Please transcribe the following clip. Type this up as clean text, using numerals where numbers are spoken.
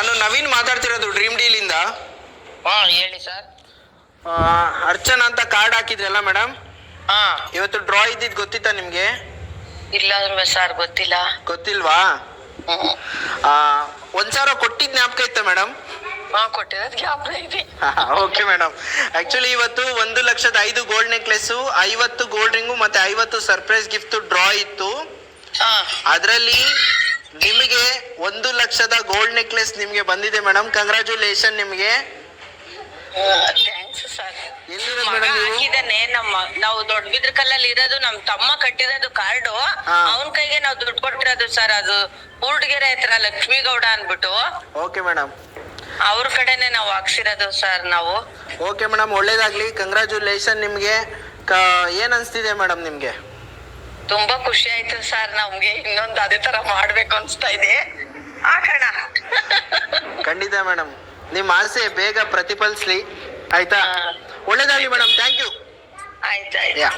ನಾನು ನವೀನ್ ಮಾತಾಡ್ತಿರೋದು dream deal ಇಂದ. ಹಾ ಹೇಳಿ ಸರ್. ಅರ್ಚನಾ ಅಂತ ಕಾರ್ಡ್ ಹಾಕಿದ್ರಲ್ಲ ಮೇಡಮ್, ಹಾ ಇವತ್ತು ಡ್ರಾ ಇದ್ದಿದ್ ಗೊತ್ತಿತ್ತಾ ನಿಮ್ಗೆ? ಇಲ್ಲ ಸರ್ ಗೊತ್ತಿಲ್ಲ. ಗೊತ್ತಿಲ್ವಾ? ಹ್ಮ್. 1,000 ಕೊಟ್ಟಿದ್ ಜ್ಞಾಪಕ ಇತ್ತ ಮೇಡಮ್? ಹಾ ಕೊಟ್ಟಿರೋದು ಜ್ಞಾಪಕ ಇದೆ. Okay madam. ಆಕ್ಚುಲಿ ಇವತ್ತು 1,05,000 ಗೋಲ್ಡ್ ನೆಕ್ಲೆಸ್, 50 ಗೋಲ್ಡ್ ರಿಂಗು ಮತ್ತೆ 50 ಸರ್ಪ್ರೈಸ್ ಗಿಫ್ಟ್ ಡ್ರಾ ಇತ್ತು. ಹಾ ಅದರಲ್ಲಿ ನಿಮಗೆ 1,00,000 ಗೋಲ್ಡ್ ನೆಕ್ಲೆಸ್ ನಿಮ್ಗೆ ಬಂದಿದೆ ಮೇಡಮ್. ಕಂಗ್ರಾಚುಲೇಷನ್ ನಿಮ್ಗೆ. Thanks sir. ಎಲ್ಲಿರೋದು ಮಗ ಮೇಡಮ್ ನೀವು? ಹಾಕಿದಾನೆ. ನಾವು ದೊಡ್ಡಬಿದ್ರ ಕಲ್ಲಲ್ಲಿ ಇರೋದು, ನಮ್ ತಮ್ಮ ಕಟ್ಟಿರೋದು ಕಾರ್ಡು. ಅವನ್ ಕೈಗೆ ನಾವು ದುಡ್ಡು ಕೊಟ್ಟಿರೋದು ಸರ್. ಅದು ಊರ್ಡ್ಗೆರೆ ಹತ್ರ ಲಕ್ಷ್ಮೀಗೌಡ ಅನ್ಬಿಟ್ಟು. Okay madam. ಅವ್ರ ಕಡೆನೆ ನಾವು ಹಾಕ್ಸಿರೋದು ಸರ್ ನಾವು. ಓಕೆ ಮೇಡಮ್, ಒಳ್ಳೇದಾಗ್ಲಿ. ಕಂಗ್ರಾಚುಲೇಷನ್ ನಿಮ್ಗೆ. ಏನ್ ಅನ್ಸ್ತಿದೆ ಮೇಡಮ್ ನಿಮ್ಗೆ? ತುಂಬಾ ಖುಷಿ ಆಯ್ತು ಸರ್. ನಮ್ಗೆ ಇನ್ನೊಂದು ಅದೇ ತರ ಮಾಡ್ಬೇಕು ಅನ್ಸ್ತಾ ಇದೆ. ಹಾಕೋಣ. ಖಂಡಿತ ಮೇಡಮ್, ನಿಮ್ಮ ಆಸೆ ಬೇಗ ಪ್ರತಿಫಲಿಸ್ಲಿ. ಆಯ್ತಾ? ಹಾ. ಒಳ್ಳೇದಾಗ್ಲಿ ಮೇಡಮ್. Thank you. ಆಯ್ತಾಯ್ತು. ಯಾ